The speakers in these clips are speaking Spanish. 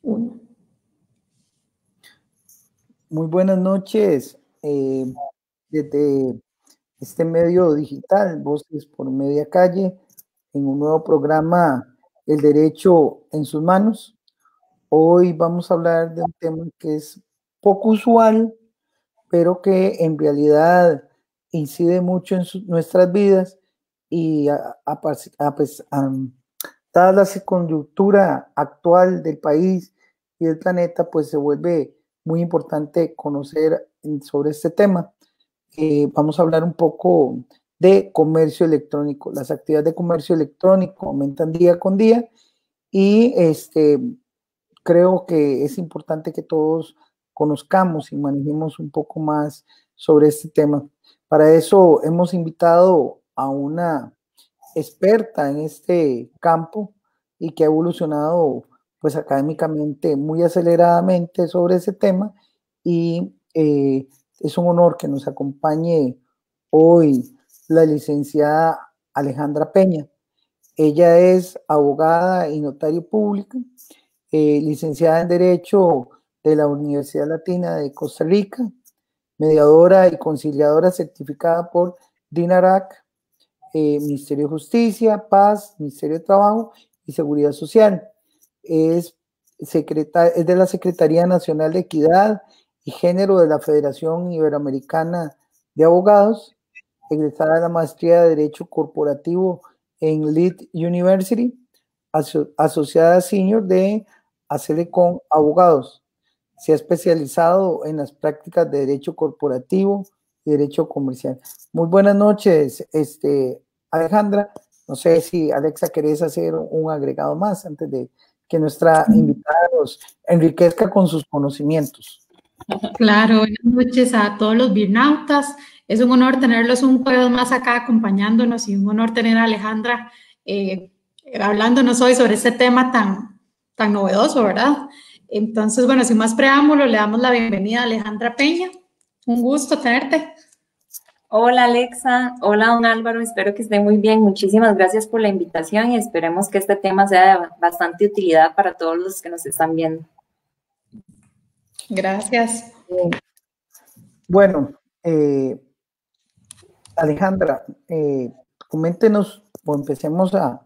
Uno. Muy buenas noches. Desde este medio digital, Voces por Media Calle, en un nuevo programa, El Derecho en sus Manos. Hoy vamos a hablar de un tema que es poco usual, pero que en realidad incide mucho en nuestras vidas y dada la coyuntura actual del país y del planeta, pues se vuelve muy importante conocer sobre este tema. Vamos a hablar un poco de comercio electrónico. Las actividades de comercio electrónico aumentan día con día y creo que es importante que todos conozcamos y manejemos un poco más sobre este tema. Para eso hemos invitado a una experta en este campo y que ha evolucionado pues académicamente muy aceleradamente sobre ese tema y es un honor que nos acompañe hoy la licenciada Alejandra Peña. Ella es abogada y notario público, licenciada en Derecho de la Universidad Latina de Costa Rica, mediadora y conciliadora certificada por DINARAC, Ministerio de Justicia, Paz, Ministerio de Trabajo y Seguridad Social. Es de la Secretaría Nacional de Equidad y Género de la Federación Iberoamericana de Abogados, egresada de la maestría de Derecho Corporativo en Leeds University, asociada senior de Acelecon Abogados. Se ha especializado en las prácticas de Derecho Corporativo y Derecho Comercial. Muy buenas noches, Alejandra. No sé si, Alexa, querés hacer un agregado más antes de que nuestra invitada nos enriquezca con sus conocimientos. Claro, buenas noches a todos los birnautas. Es un honor tenerlos un jueves más acá acompañándonos y un honor tener a Alejandra hablándonos hoy sobre este tema tan novedoso, ¿verdad? Entonces, bueno, sin más preámbulo, le damos la bienvenida a Alejandra Peña. Un gusto tenerte. Hola Alexa, hola don Álvaro, espero que esté muy bien. Muchísimas gracias por la invitación y esperemos que este tema sea de bastante utilidad para todos los que nos están viendo. Gracias. Bueno, Alejandra, coméntenos o empecemos a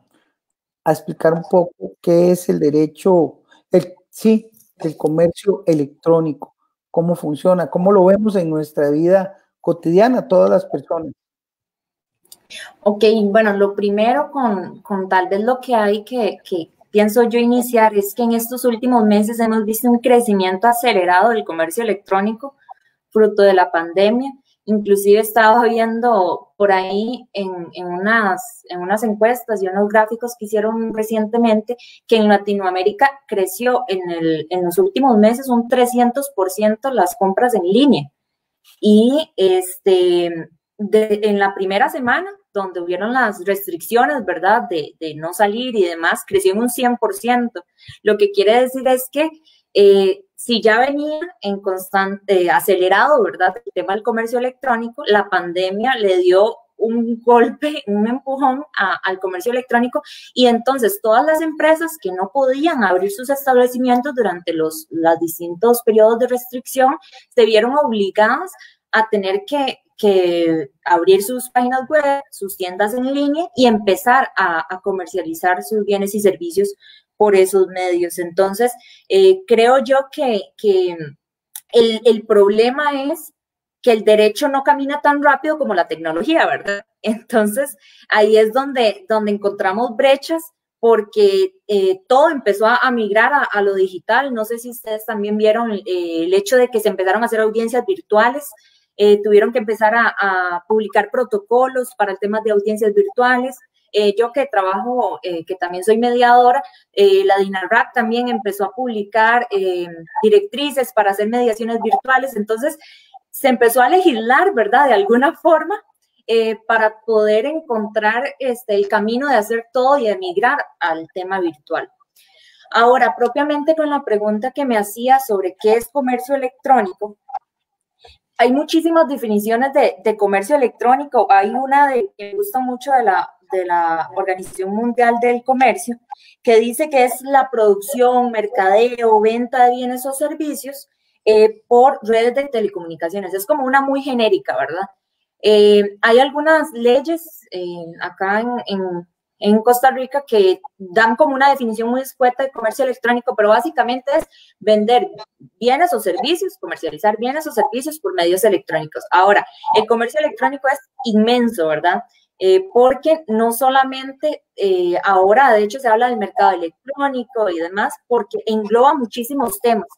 explicar un poco qué es el derecho, el comercio electrónico, cómo funciona, cómo lo vemos en nuestra vida cotidiana, todas las personas. Ok, bueno, lo primero con tal vez lo que hay que pienso yo iniciar es que en estos últimos meses hemos visto un crecimiento acelerado del comercio electrónico, fruto de la pandemia. Inclusive estaba viendo por ahí en unas encuestas y unos gráficos que hicieron recientemente que en Latinoamérica creció en los últimos meses un 300% las compras en línea. Y en la primera semana, donde hubieron las restricciones, ¿verdad?, de no salir y demás, creció en un 100%. Lo que quiere decir es que si ya venía en constante acelerado, ¿verdad?, el tema del comercio electrónico, la pandemia le dio un golpe, un empujón al comercio electrónico y entonces todas las empresas que no podían abrir sus establecimientos durante los distintos periodos de restricción se vieron obligadas a tener que abrir sus páginas web, sus tiendas en línea y empezar a comercializar sus bienes y servicios por esos medios. Entonces, creo yo que el problema es que el derecho no camina tan rápido como la tecnología, ¿verdad? Entonces, ahí es donde encontramos brechas porque todo empezó a migrar a lo digital. No sé si ustedes también vieron el hecho de que se empezaron a hacer audiencias virtuales, tuvieron que empezar a publicar protocolos para el tema de audiencias virtuales. Yo que trabajo, que también soy mediadora, la DINARAC también empezó a publicar directrices para hacer mediaciones virtuales. Entonces, se empezó a legislar, ¿verdad?, de alguna forma, para poder encontrar el camino de hacer todo y de migrar al tema virtual. Ahora, propiamente con la pregunta que me hacía sobre qué es comercio electrónico, hay muchísimas definiciones de comercio electrónico. Hay una que me gusta mucho la Organización Mundial del Comercio, que dice que es la producción, mercadeo, venta de bienes o servicios por redes de telecomunicaciones. Es como una muy genérica, ¿verdad? Hay algunas leyes acá en Costa Rica que dan como una definición muy escueta de comercio electrónico, pero básicamente es vender bienes o servicios, comercializar bienes o servicios por medios electrónicos. Ahora, el comercio electrónico es inmenso, ¿verdad? Porque no solamente ahora, de hecho, se habla del mercado electrónico y demás, porque engloba muchísimos temas.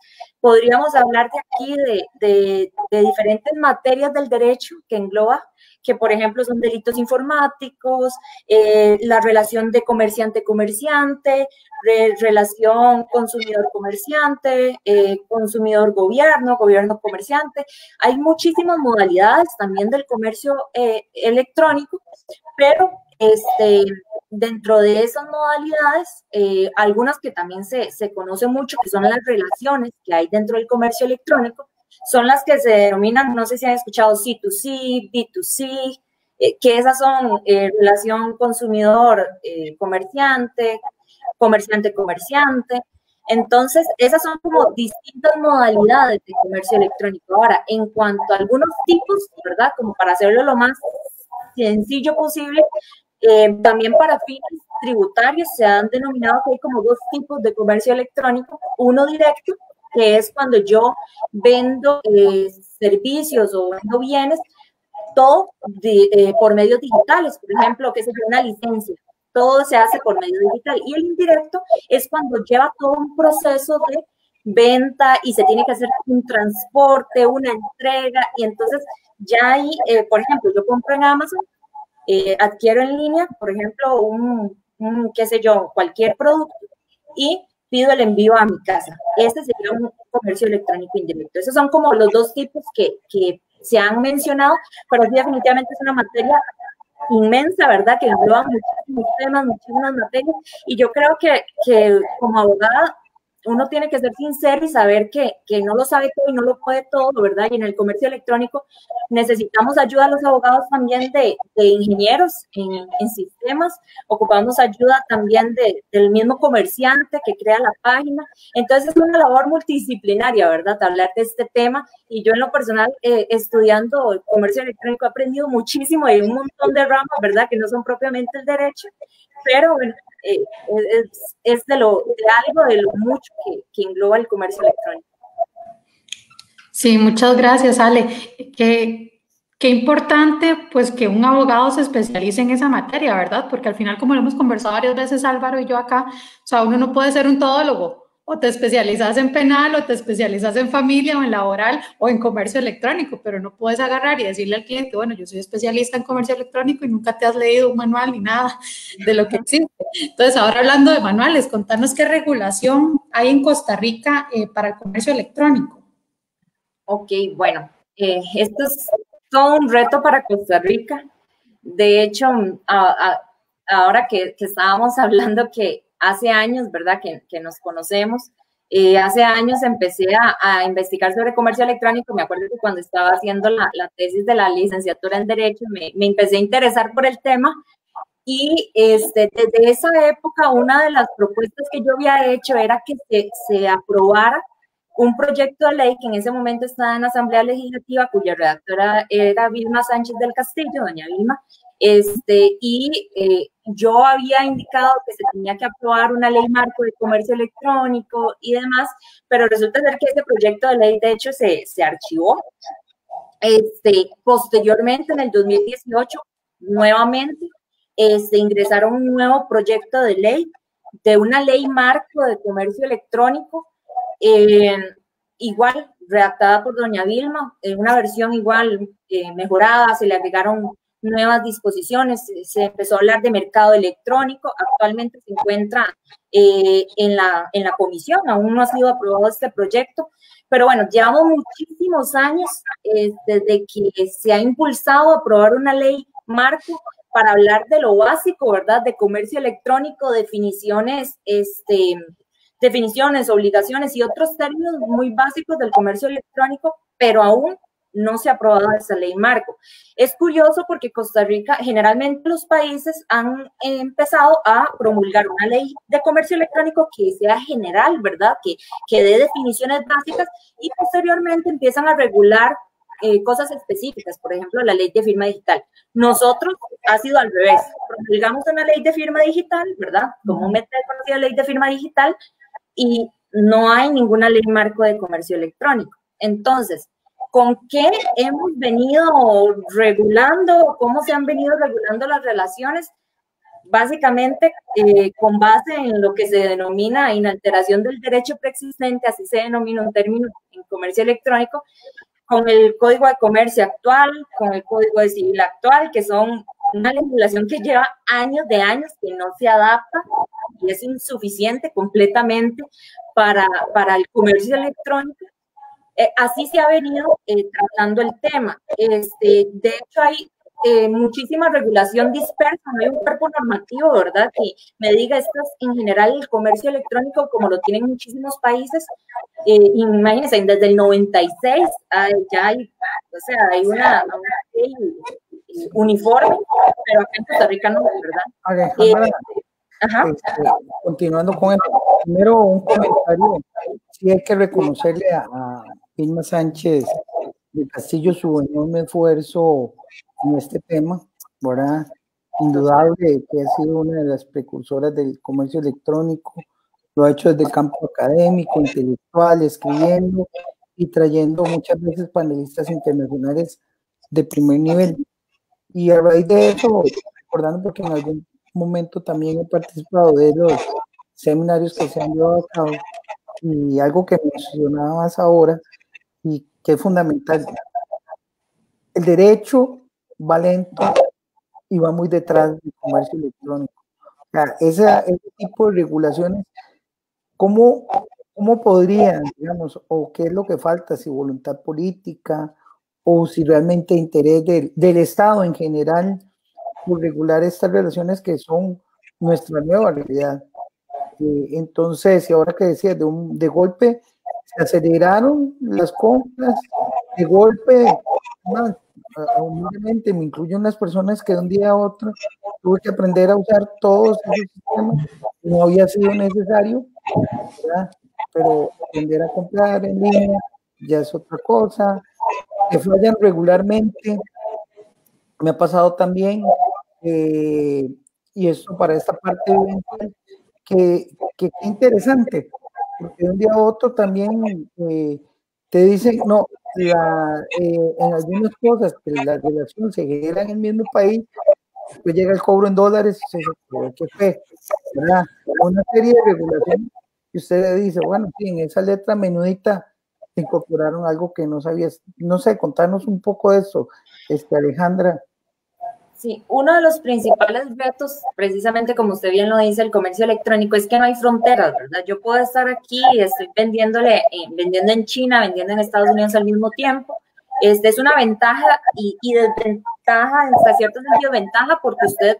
Podríamos hablar de aquí de diferentes materias del derecho que engloba, que por ejemplo son delitos informáticos, la relación de comerciante-comerciante, relación consumidor-comerciante, consumidor-gobierno, gobierno-comerciante. Hay muchísimas modalidades también del comercio electrónico, pero dentro de esas modalidades, algunas que también se conocen mucho, que son las relaciones que hay dentro del comercio electrónico, son las que se denominan, no sé si han escuchado C2C, B2C, que esas son relación consumidor-comerciante, comerciante-comerciante. Entonces, esas son como distintas modalidades de comercio electrónico. Ahora, en cuanto a algunos tipos, ¿verdad? Como para hacerlo lo más sencillo posible, también para fines tributarios se han denominado que hay como dos tipos de comercio electrónico, uno directo, que es cuando yo vendo servicios o vendo bienes, todo por medios digitales, por ejemplo, que se llama una licencia, todo se hace por medio digital, y el indirecto es cuando lleva todo un proceso de venta y se tiene que hacer un transporte, una entrega, y entonces ya ahí, por ejemplo, yo compro en Amazon, adquiero en línea, por ejemplo, qué sé yo, cualquier producto y pido el envío a mi casa. Este sería un comercio electrónico indirecto. Esos son como los dos tipos que se han mencionado, pero sí, definitivamente es una materia inmensa, ¿verdad? Que engloba muchísimos temas, muchísimas materias, y yo creo que como abogada uno tiene que ser sincero y saber que no lo sabe todo y no lo puede todo, ¿verdad? Y en el comercio electrónico necesitamos ayuda a los abogados también de ingenieros en sistemas, ocupamos ayuda también del mismo comerciante que crea la página. Entonces es una labor multidisciplinaria, ¿verdad? Hablar de este tema, y yo en lo personal estudiando el comercio electrónico he aprendido muchísimo de un montón de ramas, ¿verdad? Que no son propiamente el derecho, pero bueno, es de algo de lo mucho que engloba el comercio electrónico. Sí, muchas gracias, Ale. Qué importante, pues, que un abogado se especialice en esa materia, ¿verdad? Porque al final, como lo hemos conversado varias veces, Álvaro y yo acá, o sea, uno no puede ser un todólogo. O te especializas en penal, o te especializas en familia, o en laboral, o en comercio electrónico, pero no puedes agarrar y decirle al cliente, bueno, yo soy especialista en comercio electrónico y nunca te has leído un manual ni nada de lo que existe. Entonces, ahora hablando de manuales, contanos qué regulación hay en Costa Rica para el comercio electrónico. Ok, bueno, esto es todo un reto para Costa Rica. De hecho, ahora que estábamos hablando que hace años, ¿verdad? Que nos conocemos, hace años empecé a investigar sobre comercio electrónico. Me acuerdo que cuando estaba haciendo la tesis de la licenciatura en Derecho, me empecé a interesar por el tema, y desde esa época una de las propuestas que yo había hecho era que se aprobara un proyecto de ley que en ese momento estaba en la Asamblea Legislativa, cuya redactora era Vilma Sánchez del Castillo, doña Vilma, y yo había indicado que se tenía que aprobar una ley marco de comercio electrónico y demás, pero resulta ser que ese proyecto de ley, de hecho, se archivó. Posteriormente, en el 2018, nuevamente, ingresaron un nuevo proyecto de ley, de una ley marco de comercio electrónico, igual redactada por doña Vilma, una versión igual mejorada, se le agregaron nuevas disposiciones, se empezó a hablar de mercado electrónico. Actualmente se encuentra en la comisión, aún no ha sido aprobado este proyecto, pero bueno, llevamos muchísimos años desde que se ha impulsado a aprobar una ley marco para hablar de lo básico, ¿verdad? De comercio electrónico, definiciones, obligaciones y otros términos muy básicos del comercio electrónico, pero aún no se ha aprobado esa ley marco. Es curioso porque Costa Rica, generalmente los países han empezado a promulgar una ley de comercio electrónico que sea general, ¿verdad? Que dé definiciones básicas y posteriormente empiezan a regular cosas específicas, por ejemplo, la ley de firma digital. Nosotros ha sido al revés, promulgamos una ley de firma digital, ¿verdad? Comúnmente conocida ley de firma digital, y no hay ninguna ley marco de comercio electrónico. Entonces, ¿con qué hemos venido regulando? ¿Cómo se han venido regulando las relaciones? Básicamente, con base en lo que se denomina inalteración del derecho preexistente, así se denomina un término en comercio electrónico, con el Código de Comercio actual, con el Código de Civil actual, que son una legislación que lleva años de años, que no se adapta y es insuficiente completamente para el comercio electrónico. Así se ha venido tratando el tema. De hecho, hay muchísima regulación dispersa, no hay un cuerpo normativo, ¿verdad? Que me diga, esto es en general el comercio electrónico, como lo tienen muchísimos países. Imagínense, desde el 96 ya hay, o sea, hay una ley uniforme, pero acá en Costa Rica no, ¿verdad? Continuando con esto, primero un comentario. Sí hay que reconocerle a Vilma Sánchez del Castillo su enorme esfuerzo en este tema, ¿verdad? Indudable que ha sido una de las precursoras del comercio electrónico, lo ha hecho desde el campo académico, intelectual, escribiendo y trayendo muchas veces panelistas internacionales de primer nivel. Y a raíz de eso, recordando porque en algún momento también he participado de los seminarios que se han llevado a cabo, y algo que mencionabas ahora y que es fundamental, el derecho va lento y va muy detrás del comercio electrónico. O sea, ese tipo de regulaciones, ¿cómo podrían, digamos, o qué es lo que falta, si voluntad política o si realmente interés del Estado en general por regular estas relaciones que son nuestra nueva realidad? Entonces, y ahora que decías, de golpe se aceleraron las compras, de golpe, humildemente me incluyo unas personas que de un día a otro tuve que aprender a usar todos esos sistemas, no había sido necesario, ¿verdad? Pero aprender a comprar en línea ya es otra cosa, que fallan regularmente, me ha pasado también, y esto para esta parte eventual, que interesante, porque de un día a otro también te dicen, no, en algunas cosas que la relación se genera en el mismo país, después llega el cobro en dólares, ¿qué fue? ¿Verdad? Una serie de regulaciones que usted dice, bueno, sí, en esa letra menudita incorporaron algo que no sabías. No sé, contarnos un poco de eso, Alejandra. Sí, uno de los principales retos, precisamente como usted bien lo dice, el comercio electrónico, es que no hay fronteras, ¿verdad? Yo puedo estar aquí y estoy vendiendo en China, vendiendo en Estados Unidos al mismo tiempo. Es una ventaja y desventaja, hasta cierto sentido ventaja, porque usted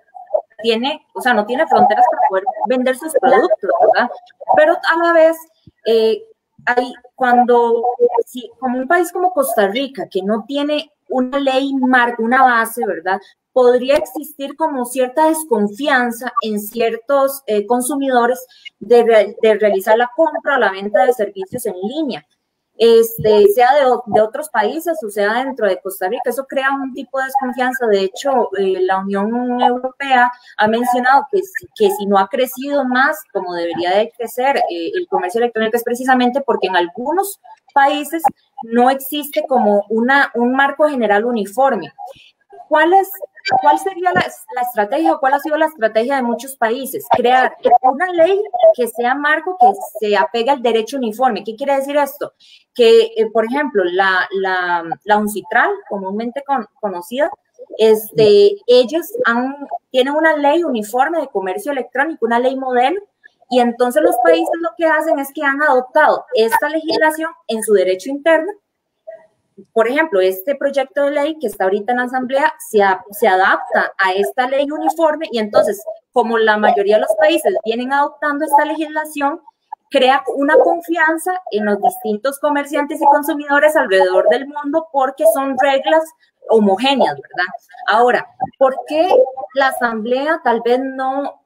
tiene, o sea, no tiene fronteras para poder vender sus productos, ¿verdad? Pero a la vez, como un país como Costa Rica, que no tiene una ley marco, una base, ¿verdad? Podría existir como cierta desconfianza en ciertos consumidores de realizar la compra o la venta de servicios en línea, sea de otros países o sea dentro de Costa Rica. Eso crea un tipo de desconfianza. De hecho, la Unión Europea ha mencionado que si no ha crecido más como debería de crecer el comercio electrónico, es precisamente porque en algunos países no existe como un marco general uniforme. ¿Cuál sería la estrategia o cuál ha sido la estrategia de muchos países? Crear una ley que sea marco, que se apegue al derecho uniforme. ¿Qué quiere decir esto? Que, por ejemplo, la UNCITRAL, comúnmente conocida, ellos tienen una ley uniforme de comercio electrónico, una ley modelo, y entonces los países lo que hacen es que han adoptado esta legislación en su derecho interno. Por ejemplo, este proyecto de ley que está ahorita en la Asamblea se adapta a esta ley uniforme, y entonces, como la mayoría de los países vienen adoptando esta legislación, crea una confianza en los distintos comerciantes y consumidores alrededor del mundo porque son reglas homogéneas, ¿verdad? Ahora, ¿por qué la Asamblea tal vez no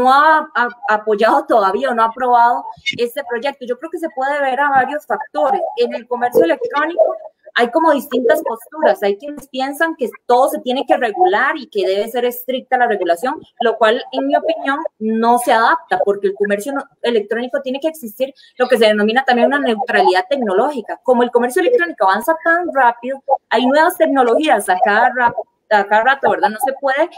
ha apoyado todavía o no ha aprobado este proyecto? Yo creo que se puede ver a varios factores. En el comercio electrónico hay como distintas posturas. Hay quienes piensan que todo se tiene que regular y que debe ser estricta la regulación, lo cual, en mi opinión, no se adapta, porque el comercio electrónico tiene que existir lo que se denomina también una neutralidad tecnológica. Como el comercio electrónico avanza tan rápido, hay nuevas tecnologías a cada rato, ¿verdad? No se puede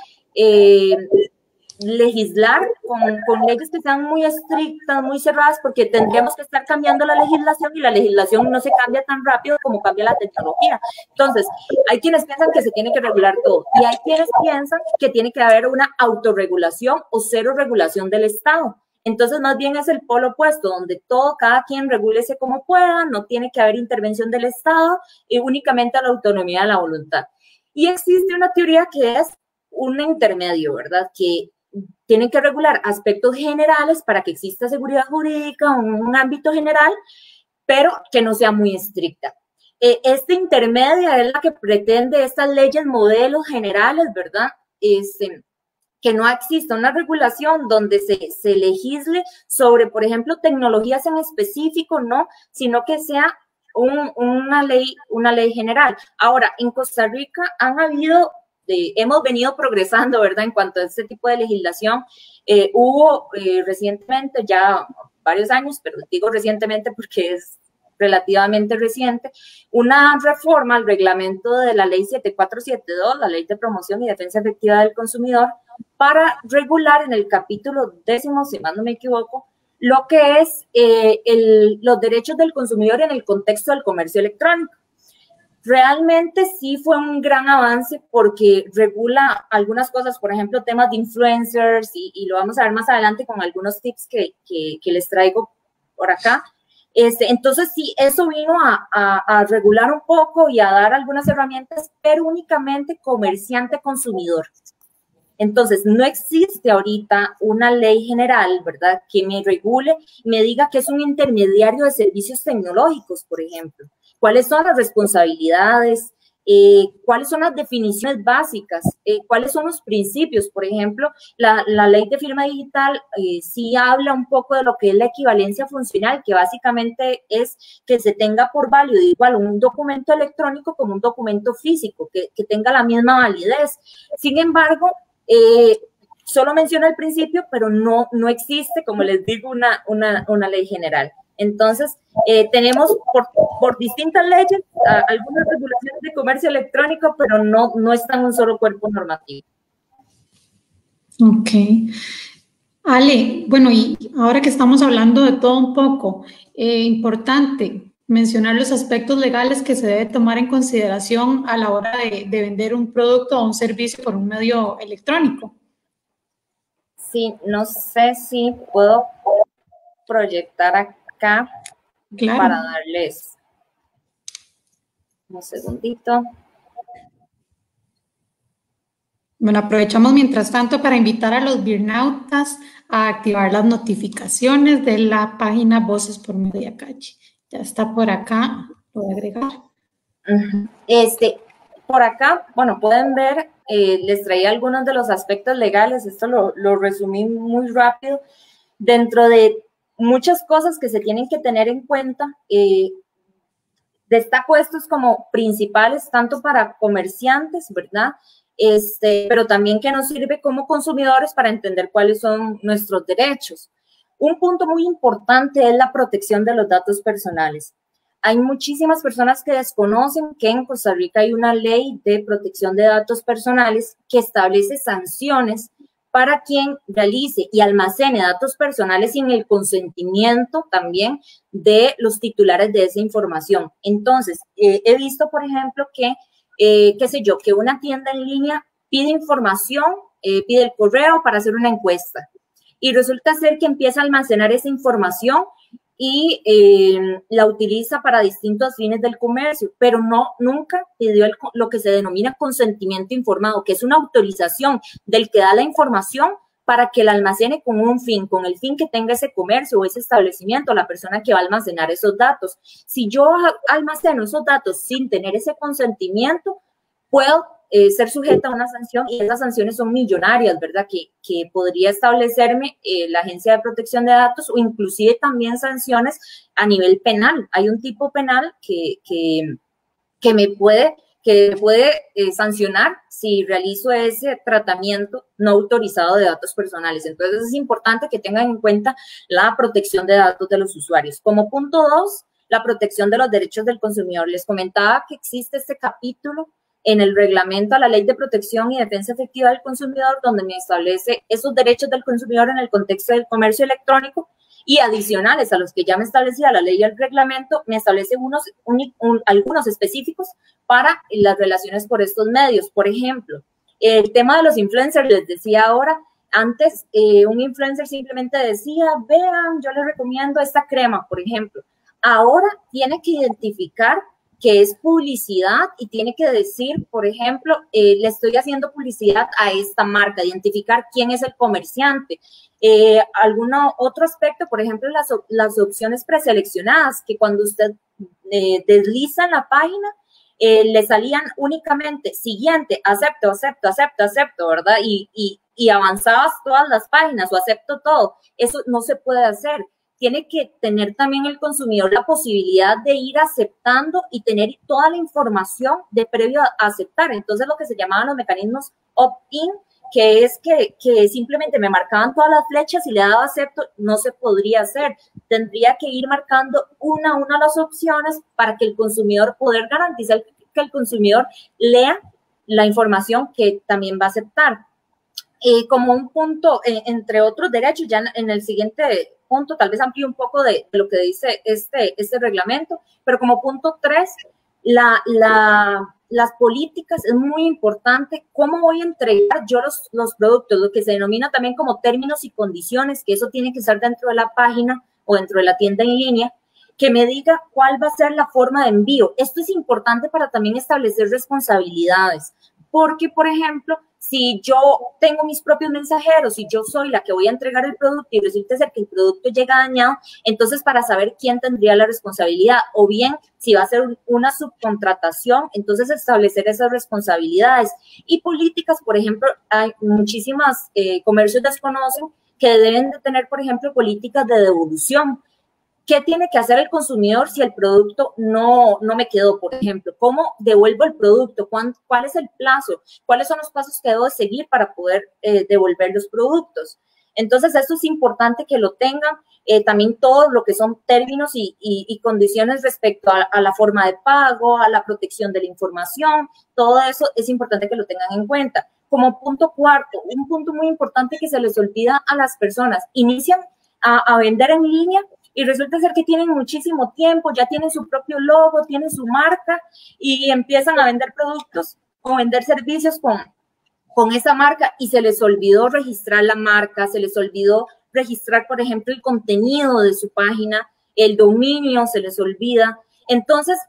legislar con leyes que sean muy estrictas, muy cerradas, porque tendríamos que estar cambiando la legislación y la legislación no se cambia tan rápido como cambia la tecnología. Entonces, hay quienes piensan que se tiene que regular todo y hay quienes piensan que tiene que haber una autorregulación o cero regulación del Estado. Entonces, más bien es el polo opuesto, donde cada quien regúlese como pueda, no tiene que haber intervención del Estado y únicamente la autonomía de la voluntad. Y existe una teoría que es un intermedio, ¿verdad? Que tienen que regular aspectos generales para que exista seguridad jurídica, un ámbito general, pero que no sea muy estricta. Este intermedio es la que pretende estas leyes, modelos generales, ¿verdad? Que no exista una regulación donde se legisle sobre, por ejemplo, tecnologías en específico, no, sino que sea una ley general. Ahora, en Costa Rica hemos venido progresando, ¿verdad? En cuanto a este tipo de legislación, hubo recientemente, ya varios años, pero digo recientemente porque es relativamente reciente, una reforma al reglamento de la ley 7472, la ley de promoción y defensa efectiva del consumidor, para regular en el capítulo 10, si mal no me equivoco, lo que es los derechos del consumidor en el contexto del comercio electrónico. Realmente sí fue un gran avance porque regula algunas cosas, por ejemplo, temas de influencers y lo vamos a ver más adelante con algunos tips que les traigo por acá. Entonces sí, eso vino a regular un poco y a dar algunas herramientas, pero únicamente comerciante-consumidor. Entonces, no existe ahorita una ley general, ¿verdad?, que me regule, me diga que es un intermediario de servicios tecnológicos, por ejemplo. ¿Cuáles son las responsabilidades? ¿Cuáles son las definiciones básicas? ¿Cuáles son los principios? Por ejemplo, la ley de firma digital sí habla un poco de lo que es la equivalencia funcional, que básicamente es que se tenga por válido igual un documento electrónico como un documento físico, que tenga la misma validez. Sin embargo, solo menciona el principio, pero no existe, como les digo, una ley general. Entonces, tenemos por distintas leyes algunas regulaciones de comercio electrónico, pero no están en un solo cuerpo normativo. Ok. Ale, bueno, y ahora que estamos hablando de todo un poco, importante mencionar los aspectos legales que se debe tomar en consideración a la hora de vender un producto o un servicio por un medio electrónico. Sí, no sé si puedo proyectar acá, claro, para darles un segundito. Bueno, aprovechamos mientras tanto para invitar a los Birnautas a activar las notificaciones de la página Voces por Mediacachi. Ya está por acá, lo voy a agregar. Por acá, bueno, pueden ver, les traía algunos de los aspectos legales, esto lo resumí muy rápido. Dentro de muchas cosas que se tienen que tener en cuenta, destaco estos como principales, tanto para comerciantes, ¿verdad? Pero también que nos sirve como consumidores para entender cuáles son nuestros derechos. Un punto muy importante es la protección de los datos personales. Hay muchísimas personas que desconocen que en Costa Rica hay una ley de protección de datos personales que establece sanciones para quien realice y almacene datos personales sin el consentimiento también de los titulares de esa información. Entonces, he visto, por ejemplo, que que una tienda en línea pide información, pide el correo para hacer una encuesta y resulta ser que empieza a almacenar esa información y la utiliza para distintos fines del comercio, pero nunca pidió lo que se denomina consentimiento informado, que es una autorización del que da la información para que la almacene con un fin, con el fin que tenga ese comercio o ese establecimiento, la persona que va a almacenar esos datos. Si yo almaceno esos datos sin tener ese consentimiento, puedo ser sujeta a una sanción, y esas sanciones son millonarias, ¿verdad? Que podría establecerme la Agencia de Protección de Datos, o inclusive también sanciones a nivel penal. Hay un tipo penal que me puede sancionar si realizo ese tratamiento no autorizado de datos personales. Entonces es importante que tengan en cuenta la protección de datos de los usuarios. Como punto 2, la protección de los derechos del consumidor. Les comentaba que existe este capítulo en el reglamento a la Ley de Protección y Defensa Efectiva del Consumidor, donde me establece esos derechos del consumidor en el contexto del comercio electrónico, y adicionales a los que ya me establecía la ley y el reglamento, me establece algunos específicos para las relaciones por estos medios. Por ejemplo, el tema de los influencers, les decía ahora, antes un influencer simplemente decía, vean, yo les recomiendo esta crema, por ejemplo. Ahora tiene que identificar que es publicidad y tiene que decir, por ejemplo, le estoy haciendo publicidad a esta marca, identificar quién es el comerciante. Algún otro aspecto, por ejemplo, las opciones preseleccionadas, que cuando usted desliza en la página, le salían únicamente siguiente, acepto, ¿verdad? Y avanzabas todas las páginas o acepto todo. Eso no se puede hacer. Tiene que tener también el consumidor la posibilidad de ir aceptando y tener toda la información de previo a aceptar. Entonces, lo que se llamaban los mecanismos opt-in, que es que simplemente me marcaban todas las flechas y le daba acepto, no se podría hacer. Tendría que ir marcando una a una las opciones para que el consumidor, poder garantizar que el consumidor lea la información que también va a aceptar. Como un punto, entre otros derechos, ya en el siguiente punto, tal vez amplíe un poco de lo que dice este reglamento, pero como punto 3, las políticas, es muy importante cómo voy a entregar yo los productos, lo que se denomina también como términos y condiciones, que eso tiene que estar dentro de la página o dentro de la tienda en línea, que me diga cuál va a ser la forma de envío. Esto es importante para también establecer responsabilidades, porque, por ejemplo, si yo tengo mis propios mensajeros, si yo soy la que voy a entregar el producto y resulta ser que el producto llega dañado, entonces para saber quién tendría la responsabilidad, o bien si va a ser una subcontratación, entonces establecer esas responsabilidades. Y políticas, por ejemplo, hay muchísimas comercios desconocen que deben de tener, por ejemplo, políticas de devolución. ¿Qué tiene que hacer el consumidor si el producto no me quedó, por ejemplo? ¿Cómo devuelvo el producto? ¿Cuál es el plazo? ¿Cuáles son los pasos que debo de seguir para poder devolver los productos? Entonces, esto es importante que lo tengan. También todo lo que son términos y condiciones respecto a la forma de pago, a la protección de la información, todo eso es importante que lo tengan en cuenta. Como punto 4, un punto muy importante que se les olvida a las personas, inician a vender en línea y resulta ser que tienen muchísimo tiempo, ya tienen su propio logo, tienen su marca y empiezan a vender productos o vender servicios con esa marca y se les olvidó registrar la marca, se les olvidó registrar, por ejemplo, el contenido de su página, el dominio se les olvida. Entonces,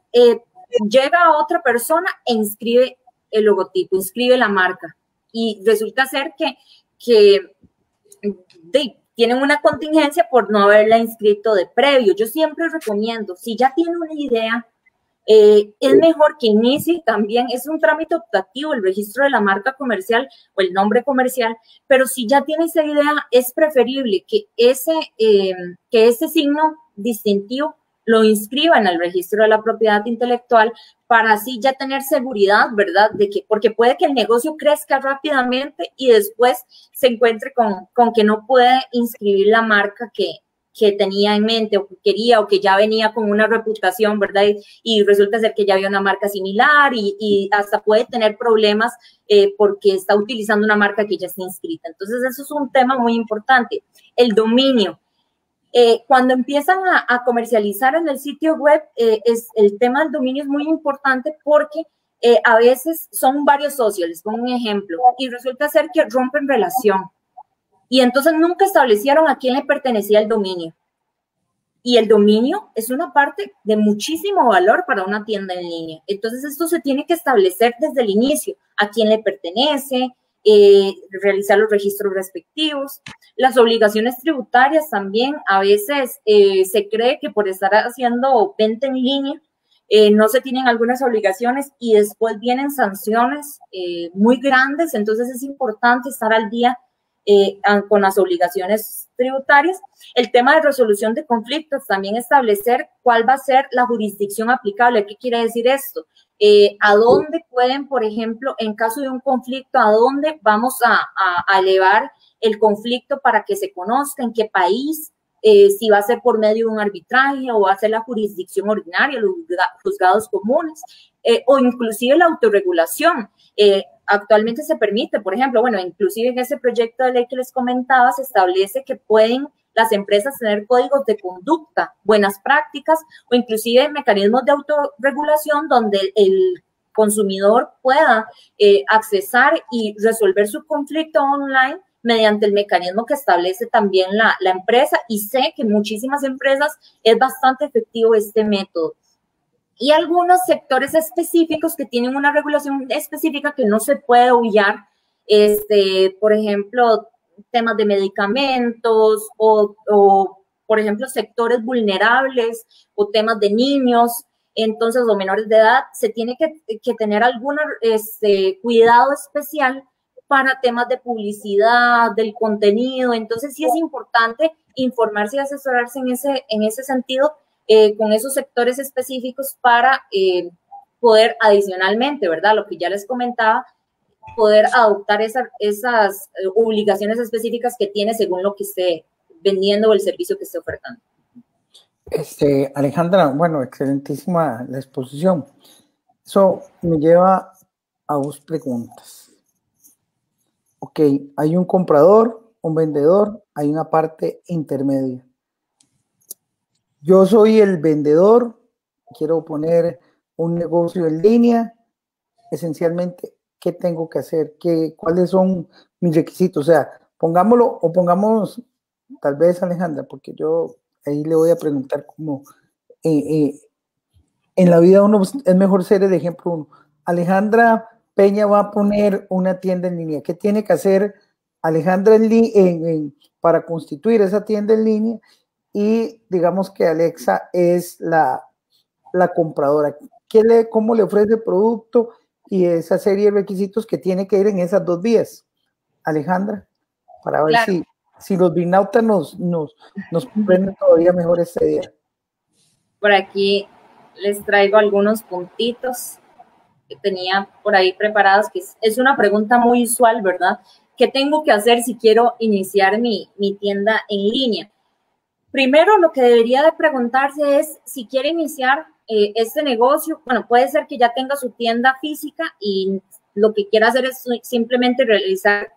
llega otra persona e inscribe el logotipo, inscribe la marca y resulta ser que tienen una contingencia por no haberla inscrito de previo. Yo siempre recomiendo, si ya tiene una idea, es mejor que inicie también, es un trámite optativo el registro de la marca comercial o el nombre comercial, pero si ya tiene esa idea, es preferible que ese signo distintivo lo inscriba en el registro de la propiedad intelectual para así ya tener seguridad, ¿verdad? Porque puede que el negocio crezca rápidamente y después se encuentre con que no puede inscribir la marca que tenía en mente o que quería o que ya venía con una reputación, ¿verdad? Y resulta ser que ya había una marca similar y hasta puede tener problemas porque está utilizando una marca que ya está inscrita. Entonces, eso es un tema muy importante. El dominio. Cuando empiezan a comercializar en el sitio web, el tema del dominio es muy importante porque a veces son varios socios, les pongo un ejemplo, y resulta ser que rompen relación. Y entonces nunca establecieron a quién le pertenecía el dominio. Y el dominio es una parte de muchísimo valor para una tienda en línea. Entonces esto se tiene que establecer desde el inicio, a quién le pertenece, realizar los registros respectivos. Las obligaciones tributarias también, a veces se cree que por estar haciendo venta en línea, no se tienen algunas obligaciones y después vienen sanciones muy grandes, entonces es importante estar al día con las obligaciones tributarias. El tema de resolución de conflictos, también establecer cuál va a ser la jurisdicción aplicable. ¿Qué quiere decir esto? ¿A dónde pueden, por ejemplo, en caso de un conflicto, a dónde vamos a elevar el conflicto para que se conozca, en qué país, si va a ser por medio de un arbitraje o va a ser la jurisdicción ordinaria, los juzgados comunes, o inclusive la autorregulación? Actualmente se permite, por ejemplo, bueno, inclusive en ese proyecto de ley que les comentaba, se establece que pueden las empresas tener códigos de conducta, buenas prácticas o inclusive mecanismos de autorregulación donde el consumidor pueda accesar y resolver su conflicto online mediante el mecanismo que establece también la empresa, y sé que en muchísimas empresas es bastante efectivo este método. Y algunos sectores específicos que tienen una regulación específica que no se puede obviar, por ejemplo, temas de medicamentos o, por ejemplo, sectores vulnerables o temas de niños, entonces, o menores de edad, se tiene que tener algún cuidado especial para temas de publicidad, del contenido. Entonces, sí es importante informarse y asesorarse en ese sentido, con esos sectores específicos para poder adicionalmente, ¿verdad? Lo que ya les comentaba, poder adoptar esas obligaciones específicas que tiene según lo que esté vendiendo o el servicio que esté ofertando. Alejandra, bueno, excelentísima la exposición. Eso me lleva a dos preguntas. Ok, hay un comprador, un vendedor, hay una parte intermedia. Yo soy el vendedor, quiero poner un negocio en línea, esencialmente, ¿qué tengo que hacer? ¿Cuáles son mis requisitos? O sea, pongamos tal vez Alejandra, porque yo ahí le voy a preguntar cómo en la vida uno es mejor ser el ejemplo uno. Alejandra Peña va a poner una tienda en línea. ¿Qué tiene que hacer Alejandra para constituir esa tienda en línea? Y digamos que Alexa es la compradora. ¿Cómo le ofrece el producto y esa serie de requisitos que tiene que ir en esas dos vías? Alejandra, para ver claro, si los binautas nos comprenden todavía mejor esta idea. Por aquí les traigo algunos puntitos que tenía por ahí preparados, que es una pregunta muy usual, ¿verdad? ¿Qué tengo que hacer si quiero iniciar mi tienda en línea? Primero, lo que debería de preguntarse es si quiere iniciar este negocio. Bueno, puede ser que ya tenga su tienda física y lo que quiera hacer es simplemente realizar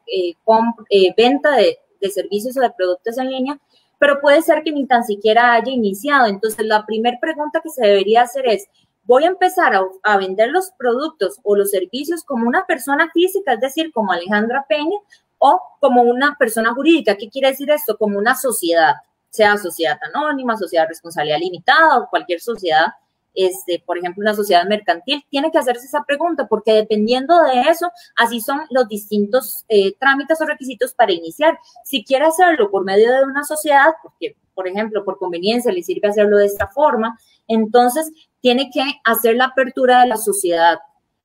venta de servicios o de productos en línea, pero puede ser que ni tan siquiera haya iniciado. Entonces, la primera pregunta que se debería hacer es, ¿voy a empezar a vender los productos o los servicios como una persona física, es decir, como Alejandra Peña, o como una persona jurídica? ¿Qué quiere decir esto? Como una sociedad, sea sociedad anónima, sociedad de responsabilidad limitada o cualquier sociedad, por ejemplo, una sociedad mercantil. Tiene que hacerse esa pregunta, porque dependiendo de eso, así son los distintos trámites o requisitos para iniciar. Si quiere hacerlo por medio de una sociedad, porque, por ejemplo, por conveniencia le sirve hacerlo de esta forma, entonces tiene que hacer la apertura de la sociedad.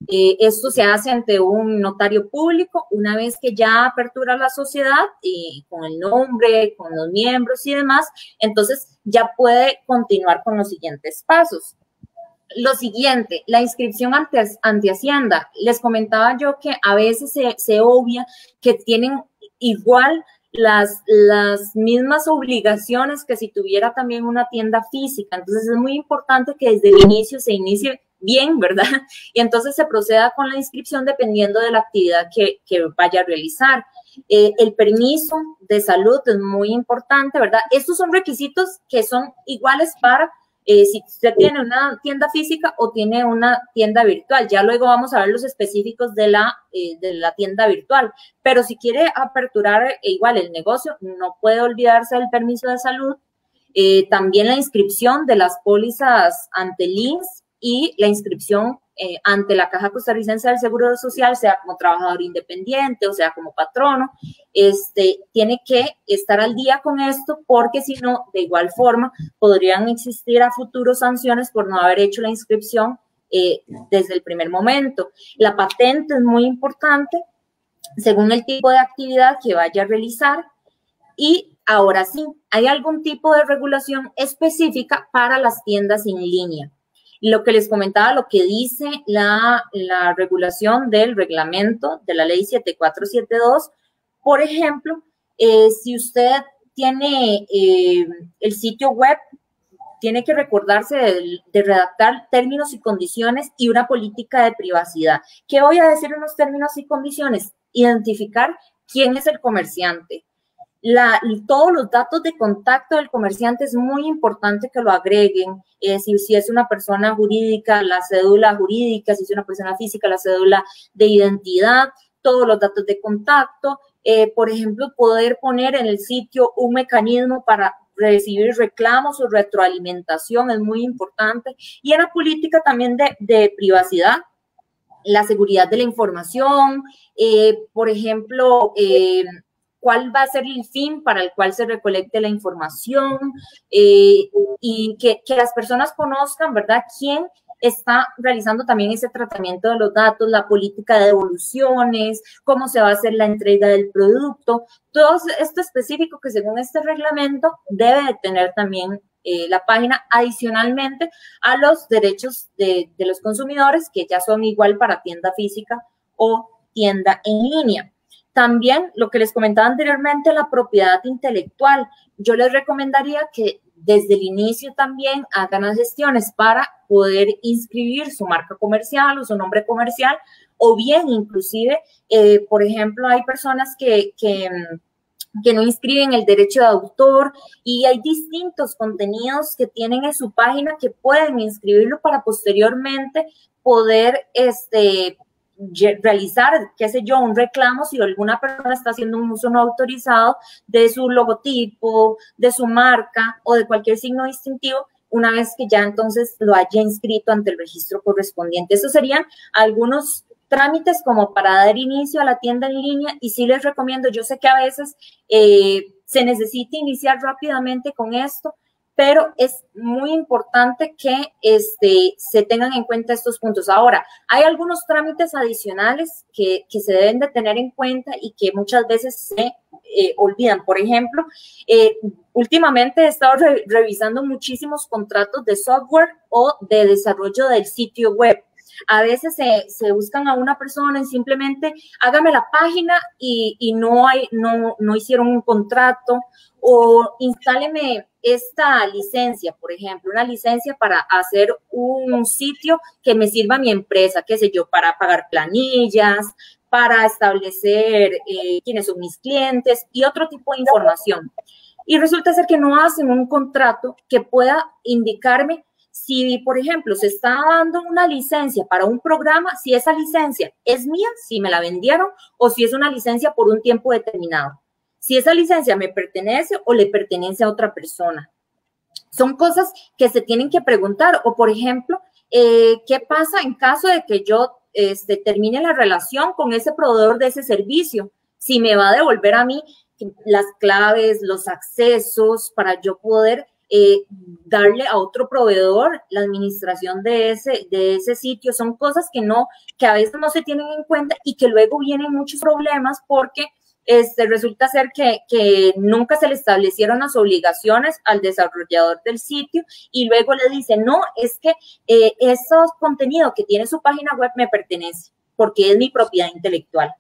Esto se hace ante un notario público. Una vez que ya apertura la sociedad con el nombre, con los miembros y demás, entonces ya puede continuar con los siguientes pasos. Lo siguiente, la inscripción ante Hacienda. Les comentaba yo que a veces se obvia que tienen igual las mismas obligaciones que si tuviera también una tienda física. Entonces es muy importante que desde el inicio se inicie bien, ¿verdad? Y entonces se proceda con la inscripción dependiendo de la actividad que vaya a realizar. El permiso de salud es muy importante, ¿verdad? Estos son requisitos que son iguales para si usted tiene una tienda física o tiene una tienda virtual. Ya luego vamos a ver los específicos de la tienda virtual. Pero si quiere aperturar igual el negocio, no puede olvidarse del permiso de salud. También la inscripción de las pólizas ante el INSS y la inscripción ante la Caja Costarricense del Seguro Social, sea como trabajador independiente o sea como patrono, tiene que estar al día con esto, porque si no, de igual forma, podrían existir a futuro sanciones por no haber hecho la inscripción desde el primer momento. La patente es muy importante, según el tipo de actividad que vaya a realizar. Y ahora sí, hay algún tipo de regulación específica para las tiendas en línea. Lo que les comentaba, lo que dice la regulación del reglamento de la ley 7472, por ejemplo, si usted tiene el sitio web, tiene que recordarse de redactar términos y condiciones y una política de privacidad. ¿Qué voy a decir en los términos y condiciones? Identificar quién es el comerciante. Todos los datos de contacto del comerciante es muy importante que lo agreguen. Si es una persona jurídica, la cédula jurídica; si es una persona física, la cédula de identidad; todos los datos de contacto. Por ejemplo, poder poner en el sitio un mecanismo para recibir reclamos o retroalimentación es muy importante. Y en la política también de privacidad, la seguridad de la información, por ejemplo, cuál va a ser el fin para el cual se recolecte la información, y que las personas conozcan, ¿verdad?, quién está realizando también ese tratamiento de los datos, la política de devoluciones, cómo se va a hacer la entrega del producto. Todo esto específico que según este reglamento debe de tener también la página, adicionalmente a los derechos de los consumidores, que ya son igual para tienda física o tienda en línea. También, lo que les comentaba anteriormente, la propiedad intelectual. Yo les recomendaría que desde el inicio también hagan las gestiones para poder inscribir su marca comercial o su nombre comercial, o bien inclusive, por ejemplo, hay personas que no inscriben el derecho de autor, y hay distintos contenidos que tienen en su página que pueden inscribirlo para posteriormente poder realizar, qué sé yo, un reclamo si alguna persona está haciendo un uso no autorizado de su logotipo, de su marca o de cualquier signo distintivo, una vez que ya entonces lo haya inscrito ante el registro correspondiente. Esos serían algunos trámites como para dar inicio a la tienda en línea, y sí les recomiendo, yo sé que a veces se necesita iniciar rápidamente con esto, pero es muy importante que se tengan en cuenta estos puntos. Ahora, hay algunos trámites adicionales que se deben de tener en cuenta y que muchas veces se olvidan. Por ejemplo, últimamente he estado revisando muchísimos contratos de software o de desarrollo del sitio web. A veces se buscan a una persona y simplemente hágame la página y no hicieron un contrato, o instáleme esta licencia, por ejemplo, una licencia para hacer un sitio que me sirva a mi empresa, qué sé yo, para pagar planillas, para establecer quiénes son mis clientes y otro tipo de información. Y resulta ser que no hacen un contrato que pueda indicarme si, por ejemplo, se está dando una licencia para un programa, si esa licencia es mía, si me la vendieron, o si es una licencia por un tiempo determinado. Si esa licencia me pertenece o le pertenece a otra persona. Son cosas que se tienen que preguntar. O, por ejemplo, ¿qué pasa en caso de que yo termine la relación con ese proveedor de ese servicio? Si me va a devolver a mí las claves, los accesos para yo poder darle a otro proveedor la administración de ese sitio. Son cosas que a veces no se tienen en cuenta y que luego vienen muchos problemas porque resulta ser que nunca se le establecieron las obligaciones al desarrollador del sitio, y luego le dicen, no, es que esos contenidos que tiene su página web me pertenece porque es mi propiedad intelectual.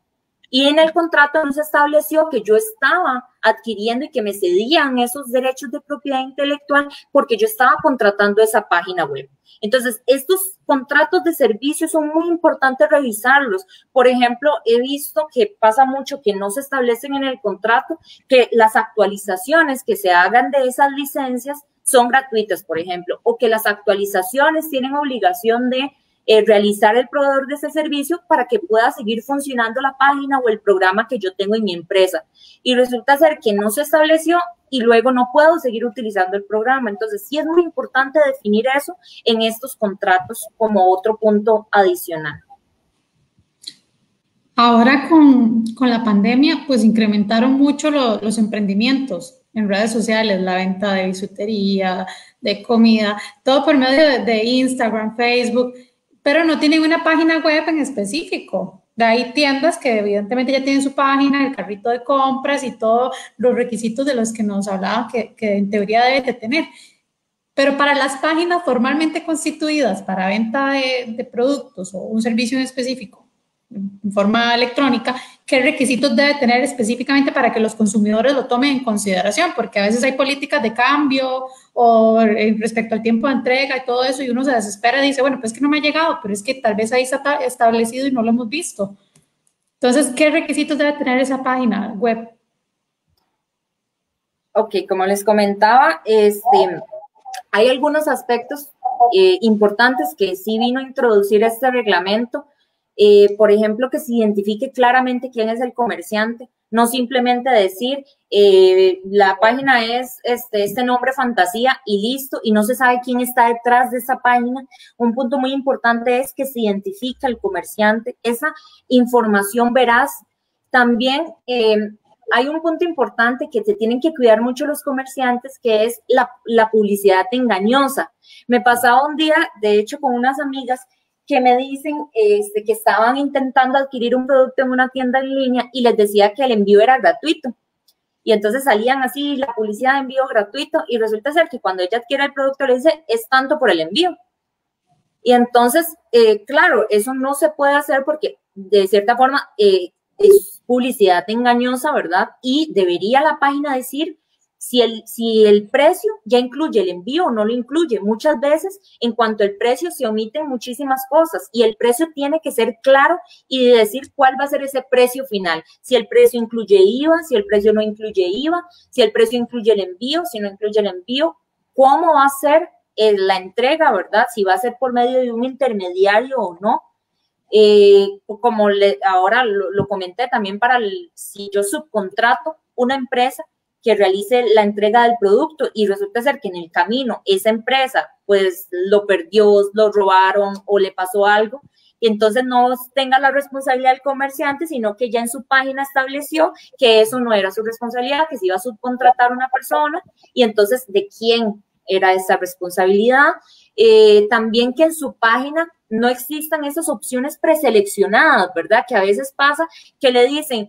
Y en el contrato no se estableció que yo estaba adquiriendo y que me cedían esos derechos de propiedad intelectual porque yo estaba contratando esa página web. Entonces, estos contratos de servicios son muy importantes revisarlos. Por ejemplo, he visto que pasa mucho que no se establecen en el contrato que las actualizaciones que se hagan de esas licencias son gratuitas, por ejemplo, o que las actualizaciones tienen obligación de realizar el proveedor de ese servicio para que pueda seguir funcionando la página o el programa que yo tengo en mi empresa. Y resulta ser que no se estableció y luego no puedo seguir utilizando el programa. Entonces, sí es muy importante definir eso en estos contratos como otro punto adicional. Ahora con la pandemia, pues incrementaron mucho los emprendimientos en redes sociales, la venta de bisutería, de comida, todo por medio de Instagram, Facebook, pero no tienen una página web en específico. Hay tiendas que evidentemente ya tienen su página, el carrito de compras y todos los requisitos de los que nos hablaban que en teoría debe de tener. Pero para las páginas formalmente constituidas para venta de productos o un servicio en específico, en forma electrónica, qué requisitos debe tener específicamente para que los consumidores lo tomen en consideración, porque a veces hay políticas de cambio o respecto al tiempo de entrega y todo eso, y uno se desespera y dice, bueno, pues es que no me ha llegado, pero es que tal vez ahí está establecido y no lo hemos visto. Entonces, ¿qué requisitos debe tener esa página web? Ok, como les comentaba, hay algunos aspectos importantes que sí vino a introducir este reglamento. Por ejemplo, que se identifique claramente quién es el comerciante, no simplemente decir la página es este nombre fantasía y listo, y no se sabe quién está detrás de esa página. Un punto muy importante es que se identifique el comerciante, esa información veraz. También hay un punto importante que se tienen que cuidar mucho los comerciantes, que es la publicidad engañosa. Me pasaba un día, de hecho, con unas amigas que me dicen que estaban intentando adquirir un producto en una tienda en línea y les decía que el envío era gratuito. Y entonces salían así la publicidad de envío gratuito y resulta ser que cuando ella adquiere el producto le dice es tanto por el envío. Y entonces, claro, eso no se puede hacer porque de cierta forma es publicidad engañosa, ¿verdad? Y debería la página decir si el precio ya incluye el envío o no lo incluye. Muchas veces, en cuanto al precio, se omiten muchísimas cosas y el precio tiene que ser claro y decir cuál va a ser ese precio final. Si el precio incluye IVA, si el precio no incluye IVA, si el precio incluye el envío, si no incluye el envío, cómo va a ser la entrega, ¿verdad? Si va a ser por medio de un intermediario o no. Como ahora lo comenté también si yo subcontrato una empresa que realice la entrega del producto y resulta ser que en el camino esa empresa pues lo perdió, lo robaron o le pasó algo, y entonces no tenga la responsabilidad del comerciante, sino que ya en su página estableció que eso no era su responsabilidad, que se iba a subcontratar a una persona, y entonces ¿de quién era esa responsabilidad? También que en su página no existan esas opciones preseleccionadas, ¿verdad? Que a veces pasa que le dicen,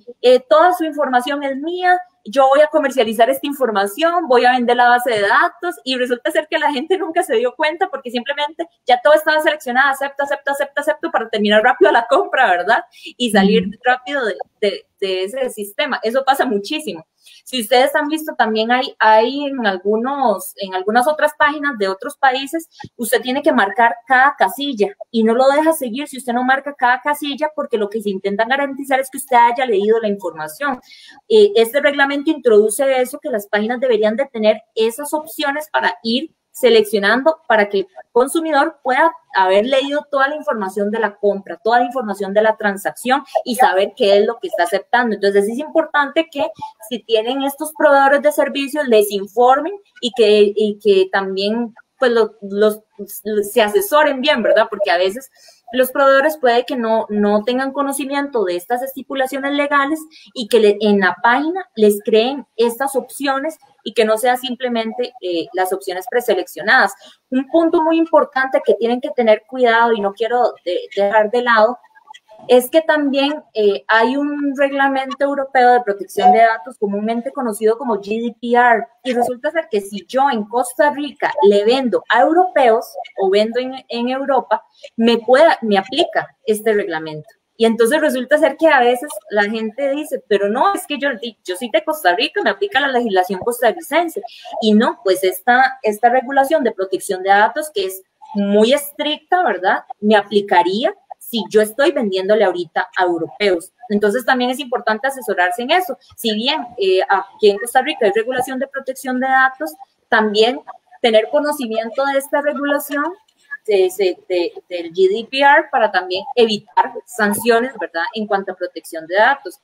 toda su información es mía, yo voy a comercializar esta información, voy a vender la base de datos, y resulta ser que la gente nunca se dio cuenta porque simplemente ya todo estaba seleccionado, acepto para terminar rápido la compra, ¿verdad? Y salir rápido de ese sistema. Eso pasa muchísimo. Si ustedes han visto, también hay en algunas otras páginas de otros países, usted tiene que marcar cada casilla y no lo deja seguir si usted no marca cada casilla, porque lo que se intenta garantizar es que usted haya leído la información. Este reglamento introduce eso, que las páginas deberían de tener esas opciones para ir seleccionando, para que el consumidor pueda haber leído toda la información de la compra, toda la información de la transacción y saber qué es lo que está aceptando. Entonces es importante que si tienen estos proveedores de servicios les informen y que también pues se asesoren bien, ¿verdad? Porque a veces los proveedores puede que no tengan conocimiento de estas estipulaciones legales y que en la página les creen estas opciones y que no sea simplemente las opciones preseleccionadas. Un punto muy importante que tienen que tener cuidado y no quiero dejar de lado es que también hay un reglamento europeo de protección de datos comúnmente conocido como GDPR, y resulta ser que si yo en Costa Rica le vendo a europeos o vendo en Europa, me aplica este reglamento. Y entonces resulta ser que a veces la gente dice, pero no, es que yo soy de Costa Rica, me aplica la legislación costarricense. Y no, pues esta regulación de protección de datos, que es muy estricta, ¿verdad?, me aplicaría si yo estoy vendiéndole ahorita a europeos. Entonces también es importante asesorarse en eso. Si bien aquí en Costa Rica hay regulación de protección de datos, también tener conocimiento de esta regulación del GDPR para también evitar sanciones, ¿verdad?, en cuanto a protección de datos.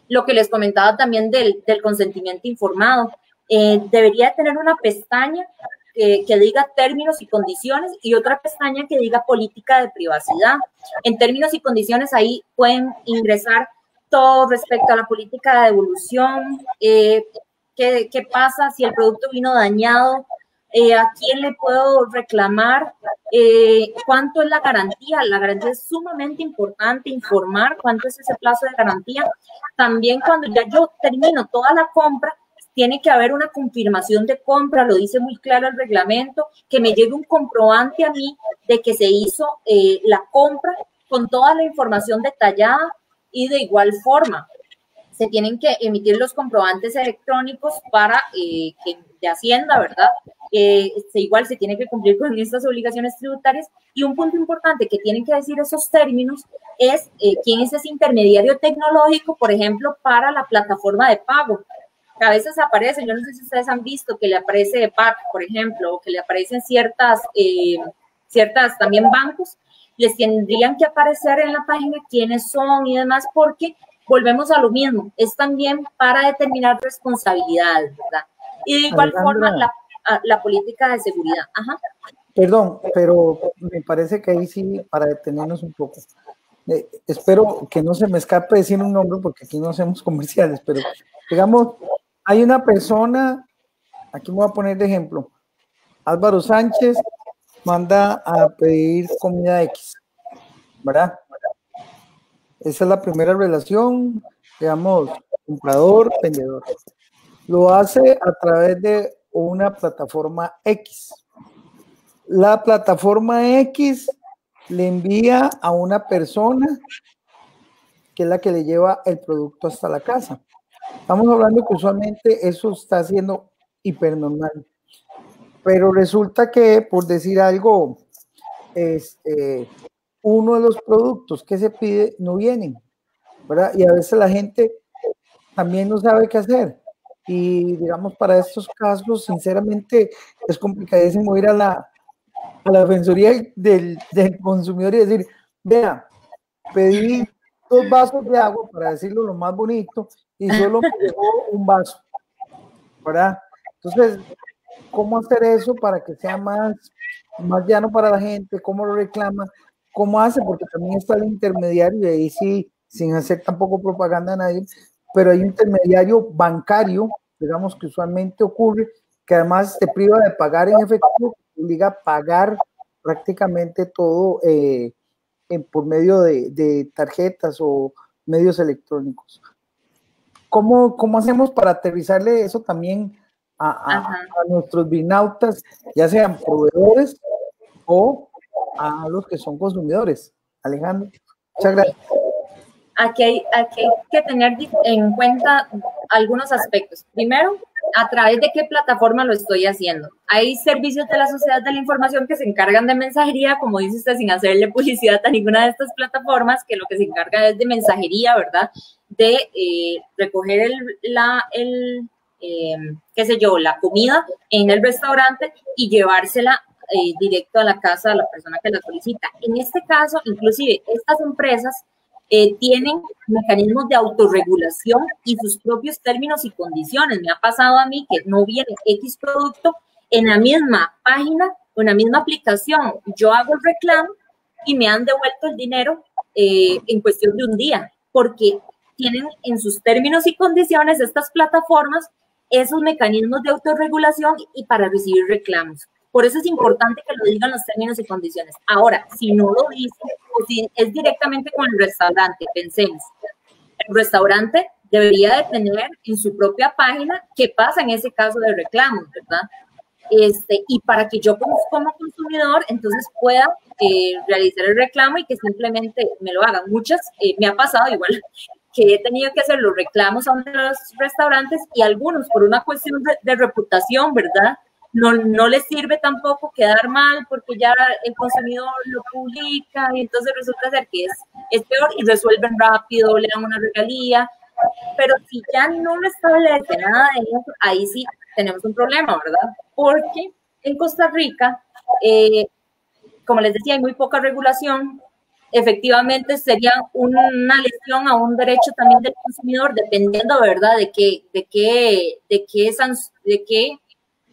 Lo que les comentaba también del consentimiento informado. debería tener una pestaña que diga términos y condiciones y otra pestaña que diga política de privacidad. En términos y condiciones ahí pueden ingresar todo respecto a la política de devolución, qué pasa si el producto vino dañado, a quién le puedo reclamar, cuánto es la garantía. La garantía es sumamente importante, informar cuánto es ese plazo de garantía. También cuando ya yo termino toda la compra, tiene que haber una confirmación de compra, lo dice muy claro el reglamento, que me llegue un comprobante a mí de que se hizo la compra con toda la información detallada y de igual forma se tienen que emitir los comprobantes electrónicos para que de Hacienda, ¿verdad? Igual se tiene que cumplir con estas obligaciones tributarias y un punto importante que tienen que decir esos términos es quién es ese intermediario tecnológico, por ejemplo, para la plataforma de pago. Que a veces aparece, yo no sé si ustedes han visto que le aparece de PAC, por ejemplo, o que le aparecen ciertas también bancos, les tendrían que aparecer en la página quiénes son y demás, porque volvemos a lo mismo, es también para determinar responsabilidades, ¿verdad? Y de igual forma la política de seguridad. Ajá. Perdón, pero me parece que ahí sí, para detenernos un poco, espero que no se me escape decir un nombre porque aquí no hacemos comerciales, pero digamos, hay una persona, aquí me voy a poner de ejemplo, Álvaro Sánchez manda a pedir comida X, ¿verdad? Esa es la primera relación, digamos, comprador-vendedor. Lo hace a través de una plataforma X. La plataforma X le envía a una persona que es la que le lleva el producto hasta la casa. Estamos hablando que usualmente eso está siendo hipernormal. Pero resulta que, por decir algo, uno de los productos que se pide no vienen, ¿verdad? Y a veces la gente también no sabe qué hacer. Y digamos, para estos casos, sinceramente, es complicadísimo ir a la defensoría del consumidor y decir, vea, pedí 2 vasos de agua, para decirlo lo más bonito, y solo me llegó un vaso, ¿verdad? Entonces, ¿cómo hacer eso para que sea más llano para la gente? ¿Cómo lo reclama? ¿Cómo hace? Porque también está el intermediario, y ahí sí, sin hacer tampoco propaganda a nadie, pero hay un intermediario bancario, digamos, que usualmente ocurre, que además te priva de pagar en efectivo, te obliga a pagar prácticamente todo por medio de tarjetas o medios electrónicos. ¿Cómo hacemos para aterrizarle eso también a nuestros binautas, ya sean proveedores o a los que son consumidores? Alejandro, muchas gracias. Aquí hay que tener en cuenta algunos aspectos. Primero, a través de qué plataforma lo estoy haciendo. Hay servicios de la sociedad de la información que se encargan de mensajería, como dice usted, sin hacerle publicidad a ninguna de estas plataformas, que lo que se encarga es de mensajería, ¿verdad? De recoger qué sé yo, la comida en el restaurante y llevársela directo a la casa de la persona que la solicita. En este caso, inclusive, estas empresas tienen mecanismos de autorregulación y sus propios términos y condiciones. Me ha pasado a mí que no viene X producto en la misma página o en la misma aplicación. Yo hago el reclamo y me han devuelto el dinero en cuestión de un día, porque tienen en sus términos y condiciones estas plataformas esos mecanismos de autorregulación y para recibir reclamos. Por eso es importante que lo digan los términos y condiciones. Ahora, si no lo dicen, o si es directamente con el restaurante, pensemos, el restaurante debería de tener en su propia página qué pasa en ese caso de reclamos, ¿verdad? Y para que yo como consumidor entonces pueda realizar el reclamo y que simplemente me lo hagan. Muchas, me ha pasado igual, que he tenido que hacer los reclamos a los restaurantes y algunos por una cuestión de reputación, ¿verdad? No les sirve tampoco quedar mal porque ya el consumidor lo publica y entonces resulta ser que es peor y resuelven rápido, le dan una regalía, pero si ya no lo establece nada de eso, ahí sí tenemos un problema, ¿verdad? Porque en Costa Rica, como les decía, hay muy poca regulación, efectivamente sería una lesión a un derecho también del consumidor, dependiendo, ¿verdad?, de qué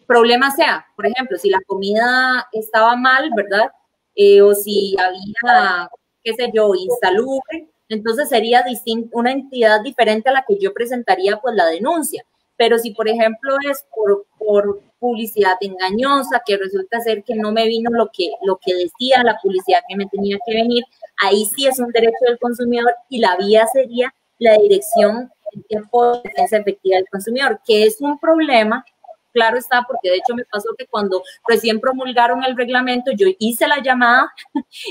problema sea. Por ejemplo, si la comida estaba mal, ¿verdad?, o si había, qué sé yo, insalubre, entonces sería una entidad diferente a la que yo presentaría pues la denuncia. Pero si, por ejemplo, es por publicidad engañosa, que resulta ser que no me vino lo que decía la publicidad que me tenía que venir, ahí sí es un derecho del consumidor y la vía sería la Dirección de Defensa Efectiva del Consumidor, que es un problema. Claro está, porque de hecho me pasó que cuando recién promulgaron el reglamento, yo hice la llamada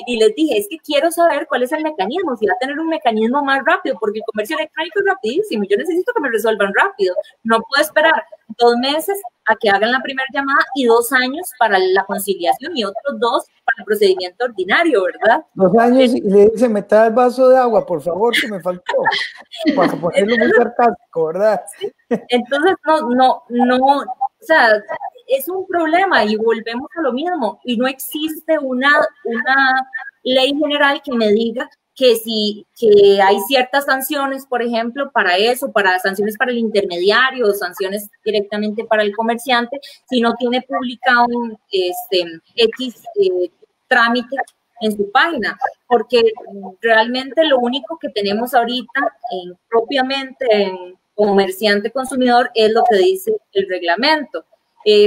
y les dije, es que quiero saber cuál es el mecanismo, si va a tener un mecanismo más rápido, porque el comercio electrónico es rapidísimo, yo necesito que me resuelvan rápido, no puedo esperar 2 meses a que hagan la primera llamada y 2 años para la conciliación y otros 2 para el procedimiento ordinario, ¿verdad? 2 años y le dice, me trae el vaso de agua, por favor, que me faltó, para ponerlo muy sarcástico, ¿verdad? Entonces, no, o sea, es un problema y volvemos a lo mismo. Y no existe una ley general que me diga que hay ciertas sanciones, por ejemplo, para eso, para sanciones para el intermediario o sanciones directamente para el comerciante, si no tiene publicado un X trámite en su página, porque realmente lo único que tenemos ahorita propiamente en comerciante consumidor es lo que dice el reglamento.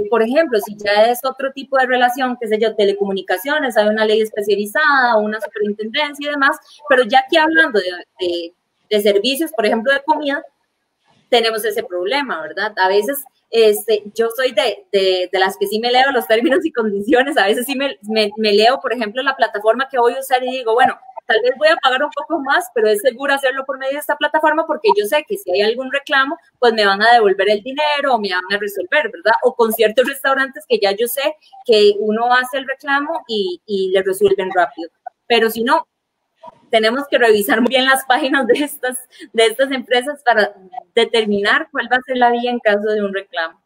Por ejemplo, si ya es otro tipo de relación, qué sé yo, telecomunicaciones, hay una ley especializada, una superintendencia y demás, pero ya aquí hablando de servicios, por ejemplo, de comida, tenemos ese problema, ¿verdad? A veces yo soy de las que sí me leo los términos y condiciones, a veces sí me leo, por ejemplo, la plataforma que voy a usar y digo, bueno, tal vez voy a pagar un poco más, pero es seguro hacerlo por medio de esta plataforma porque yo sé que si hay algún reclamo, pues me van a devolver el dinero o me van a resolver, ¿verdad? O con ciertos restaurantes que ya yo sé que uno hace el reclamo y le resuelven rápido. Pero si no, tenemos que revisar muy bien las páginas de estas empresas para determinar cuál va a ser la vía en caso de un reclamo.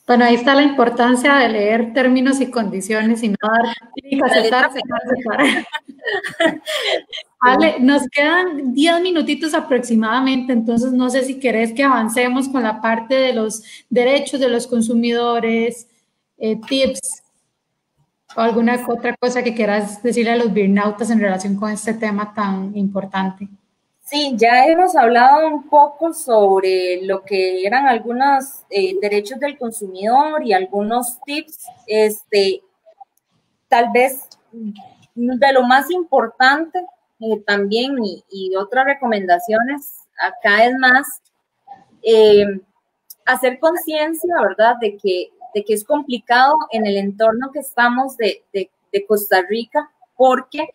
Bueno, ahí está la importancia de leer términos y condiciones y no dar clic, aceptar. Vale, nos quedan 10 minutitos aproximadamente, entonces no sé si querés que avancemos con la parte de los derechos de los consumidores, tips o alguna otra cosa que quieras decirle a los birnautas en relación con este tema tan importante. Sí, ya hemos hablado un poco sobre lo que eran algunos derechos del consumidor y algunos tips. Tal vez de lo más importante también y otras recomendaciones acá es más hacer conciencia, ¿verdad?, de que es complicado en el entorno que estamos de Costa Rica, porque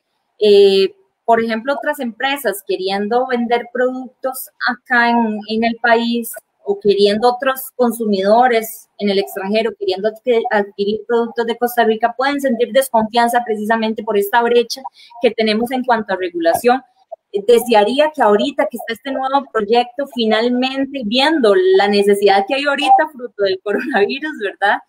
por ejemplo, otras empresas queriendo vender productos acá en el país o queriendo otros consumidores en el extranjero, queriendo adquirir productos de Costa Rica, pueden sentir desconfianza precisamente por esta brecha que tenemos en cuanto a regulación. Desearía que ahorita que está este nuevo proyecto, finalmente viendo la necesidad que hay ahorita fruto del coronavirus, ¿verdad?,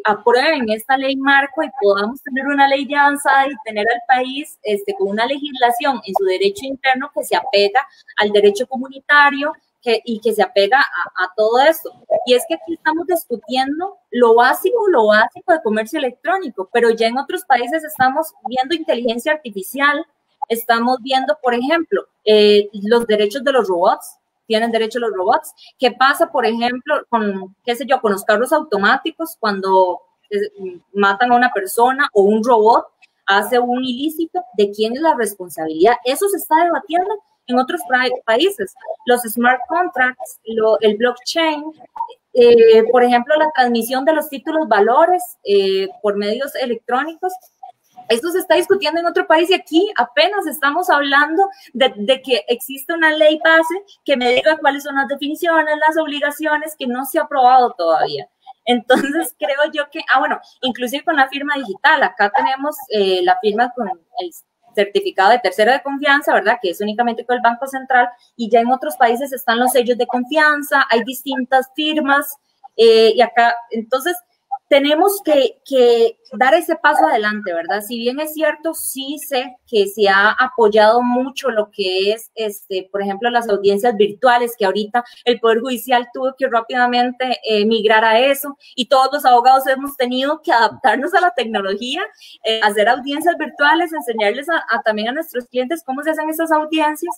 aprueben esta ley marco y podamos tener una ley ya avanzada y tener al país con una legislación en su derecho interno que se apega al derecho comunitario y que se apega a todo esto. Y es que aquí estamos discutiendo lo básico de comercio electrónico, pero ya en otros países estamos viendo inteligencia artificial, estamos viendo, por ejemplo, los derechos de los robots. Tienen derecho los robots. ¿Qué pasa, por ejemplo, con, qué sé yo, con los carros automáticos cuando matan a una persona o un robot hace un ilícito? ¿De quién es la responsabilidad? Eso se está debatiendo en otros países. Los smart contracts, el blockchain, por ejemplo, la transmisión de los títulos valores por medios electrónicos. Esto se está discutiendo en otro país y aquí apenas estamos hablando de que existe una ley base que me diga cuáles son las definiciones, las obligaciones, que no se ha aprobado todavía. Entonces creo yo que, bueno, inclusive con la firma digital, acá tenemos la firma con el certificado de tercero de confianza, ¿verdad?, que es únicamente con el Banco Central, y ya en otros países están los sellos de confianza, hay distintas firmas, y acá, entonces, tenemos que dar ese paso adelante, ¿verdad? Si bien es cierto, sí sé que se ha apoyado mucho lo que es, por ejemplo, las audiencias virtuales, que ahorita el Poder Judicial tuvo que rápidamente migrar a eso, y todos los abogados hemos tenido que adaptarnos a la tecnología, hacer audiencias virtuales, enseñarles también a nuestros clientes cómo se hacen estas audiencias.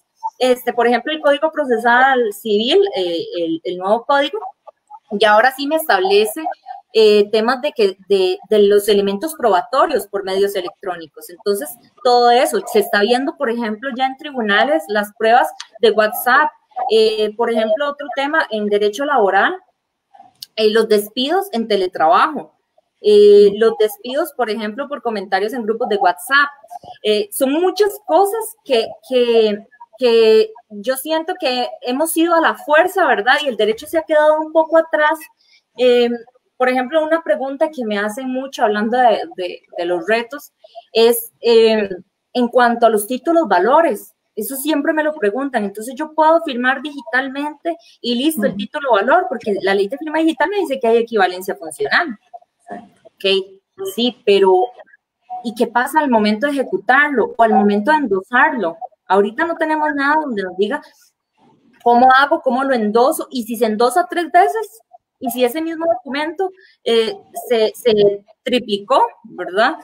Por ejemplo, el Código Procesal Civil, el nuevo código, y ahora sí me establece temas de los elementos probatorios por medios electrónicos. Entonces, todo eso se está viendo, por ejemplo, ya en tribunales, las pruebas de WhatsApp. Por ejemplo, otro tema en derecho laboral, los despidos en teletrabajo. Los despidos, por ejemplo, por comentarios en grupos de WhatsApp. Son muchas cosas que yo siento que hemos ido a la fuerza, ¿verdad? Y el derecho se ha quedado un poco atrás. Por ejemplo, una pregunta que me hacen mucho hablando de los retos es en cuanto a los títulos valores. Eso siempre me lo preguntan. Entonces yo puedo firmar digitalmente y listo, el título valor, porque la ley de firma digital me dice que hay equivalencia funcional. Ok, sí, pero ¿y qué pasa al momento de ejecutarlo o al momento de endosarlo? Ahorita no tenemos nada donde nos diga cómo hago, cómo lo endoso, y si se endosa 3 veces, y si ese mismo documento se triplicó, ¿verdad?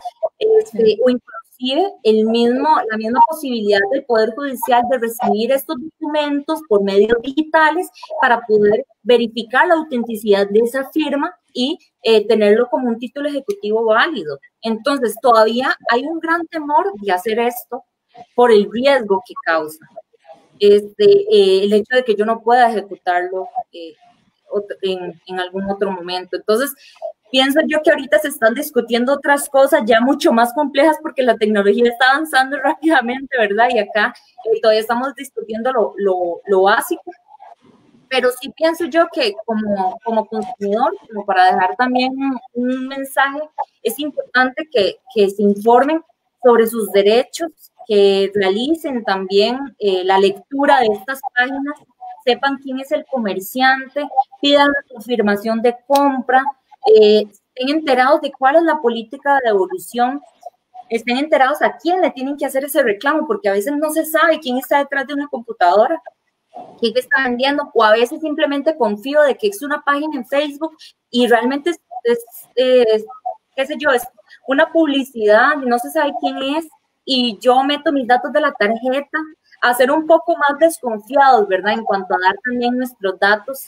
O inclusive la misma posibilidad del Poder Judicial de recibir estos documentos por medios digitales para poder verificar la autenticidad de esa firma y tenerlo como un título ejecutivo válido. Entonces, todavía hay un gran temor de hacer esto por el riesgo que causa. El hecho de que yo no pueda ejecutarlo en algún otro momento. Entonces, pienso yo que ahorita se están discutiendo otras cosas ya mucho más complejas porque la tecnología está avanzando rápidamente, ¿verdad? Y acá todavía estamos discutiendo lo básico. Pero sí pienso yo que como consumidor, como para dejar también un mensaje, es importante que se informen sobre sus derechos, que realicen también la lectura de estas páginas, sepan quién es el comerciante, pidan la confirmación de compra, estén enterados de cuál es la política de devolución, estén enterados a quién le tienen que hacer ese reclamo, porque a veces no se sabe quién está detrás de una computadora, quién está vendiendo, o a veces simplemente confío de que es una página en Facebook y realmente es qué sé yo, es una publicidad, no se sabe quién es, y yo meto mis datos de la tarjeta, a ser un poco más desconfiados, ¿verdad? En cuanto a dar también nuestros datos,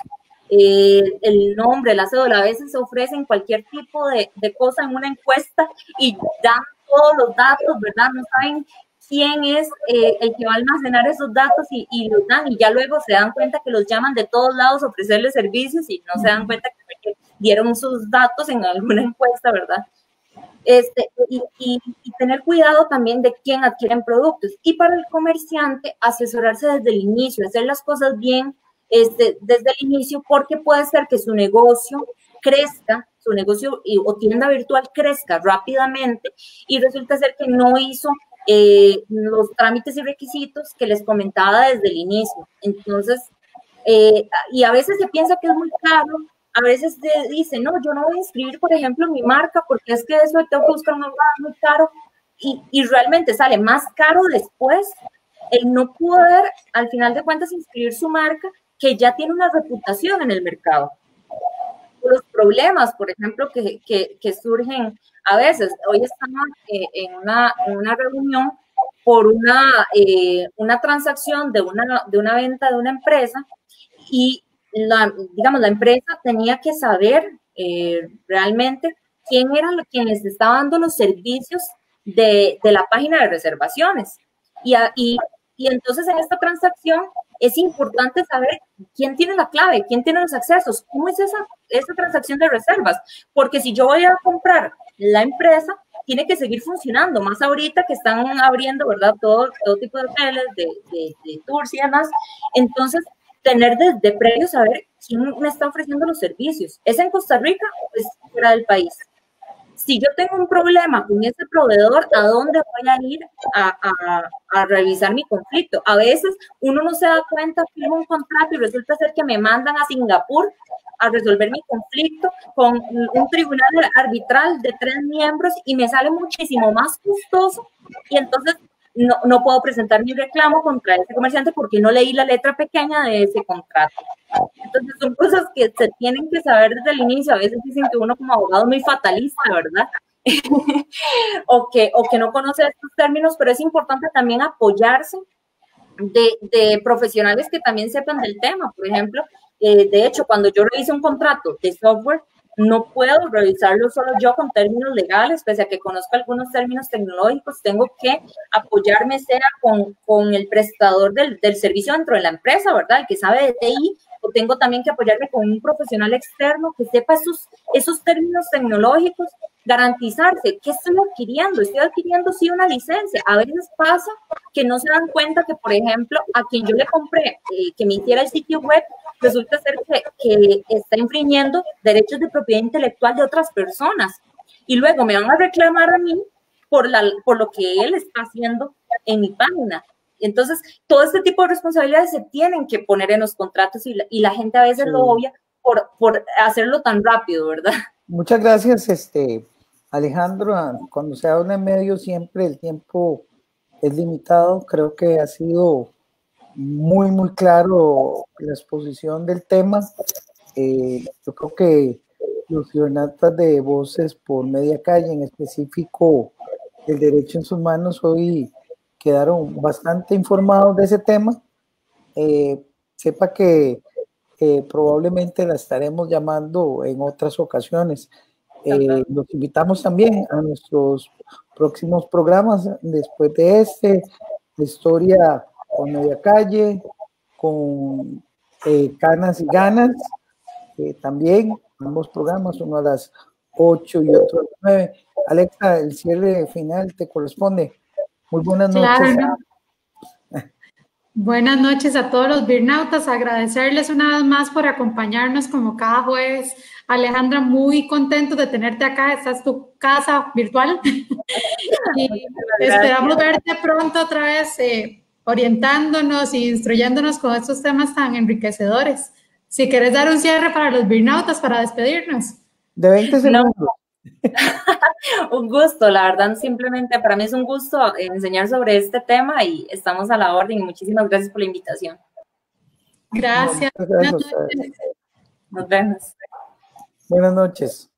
el nombre, la cédula, a veces se ofrecen cualquier tipo de cosa en una encuesta y dan todos los datos, ¿verdad? No saben quién es el que va a almacenar esos datos y los dan, y ya luego se dan cuenta que los llaman de todos lados a ofrecerles servicios y no se dan cuenta que dieron sus datos en alguna encuesta, ¿verdad? Y tener cuidado también de quién adquieren productos. Y para el comerciante, asesorarse desde el inicio, hacer las cosas bien desde el inicio, porque puede ser que su negocio crezca, su negocio o tienda virtual crezca rápidamente y resulta ser que no hizo los trámites y requisitos que les comentaba desde el inicio. Entonces, y a veces se piensa que es muy caro. A veces dice, no, yo no voy a inscribir, por ejemplo, mi marca porque es que eso tengo que buscar un lugar muy caro, y realmente sale más caro después el no poder, al final de cuentas, inscribir su marca que ya tiene una reputación en el mercado. Los problemas, por ejemplo, que surgen a veces. Hoy estamos en una reunión por una transacción de una venta de una empresa, y la empresa tenía que saber realmente quién era quien les estaba dando los servicios de la página de reservaciones. Y entonces en esta transacción es importante saber quién tiene la clave, quién tiene los accesos, cómo es esa transacción de reservas. Porque si yo voy a comprar la empresa, tiene que seguir funcionando, más ahorita que están abriendo, ¿verdad? Todo tipo de hoteles, de tours y demás. Entonces, tener desde previo saber quién me está ofreciendo los servicios. ¿Es en Costa Rica o es fuera del país? Si yo tengo un problema con ese proveedor, ¿a dónde voy a ir a revisar mi conflicto? A veces uno no se da cuenta, firma un contrato y resulta ser que me mandan a Singapur a resolver mi conflicto con un tribunal arbitral de 3 miembros y me sale muchísimo más costoso y entonces no puedo presentar mi reclamo contra ese comerciante porque no leí la letra pequeña de ese contrato. Entonces son cosas que se tienen que saber desde el inicio. A veces dicen que uno como abogado es muy fatalista, ¿verdad? o que no conoce estos términos, pero es importante también apoyarse de profesionales que también sepan del tema. Por ejemplo, de hecho, cuando yo reviso un contrato de software, no puedo revisarlo solo yo con términos legales, pese a que conozco algunos términos tecnológicos, tengo que apoyarme sea con el prestador del servicio dentro de la empresa, ¿verdad? El que sabe de TI, o tengo también que apoyarme con un profesional externo que sepa esos términos tecnológicos, garantizarse que estoy adquiriendo sí una licencia. A veces pasa que no se dan cuenta que, por ejemplo, a quien yo le compré que me hiciera el sitio web, resulta ser que está infringiendo derechos de propiedad intelectual de otras personas. Y luego me van a reclamar a mí por lo que él está haciendo en mi página. Entonces, todo este tipo de responsabilidades se tienen que poner en los contratos y la gente a veces lo obvia por hacerlo tan rápido, ¿verdad? Muchas gracias, Alejandro. Cuando se habla en medio siempre el tiempo es limitado. Creo que ha sido muy, muy claro la exposición del tema. Yo creo que los gubernatas de Voces por Media Calle, en específico el derecho en sus manos, hoy quedaron bastante informados de ese tema. Sepa que probablemente la estaremos llamando en otras ocasiones. Los invitamos también a nuestros próximos programas después de la historia con Media Calle, con Canas y Ganas, también ambos programas, uno a las 8 y otro a las 9. Alexa, el cierre final te corresponde. Muy buenas noches. Claro. Buenas noches a todos los Birnautas, agradecerles una vez más por acompañarnos como cada jueves. Alejandra, muy contento de tenerte acá, esta es tu casa virtual y esperamos verte pronto otra vez orientándonos e instruyéndonos con estos temas tan enriquecedores. Si quieres dar un cierre para los Birnautas para despedirnos. De 20 segundos. No. Un gusto, la verdad, simplemente para mí es un gusto enseñar sobre este tema y estamos a la orden. Muchísimas gracias por la invitación. Gracias. Buenas noches. Nos vemos. Buenas noches.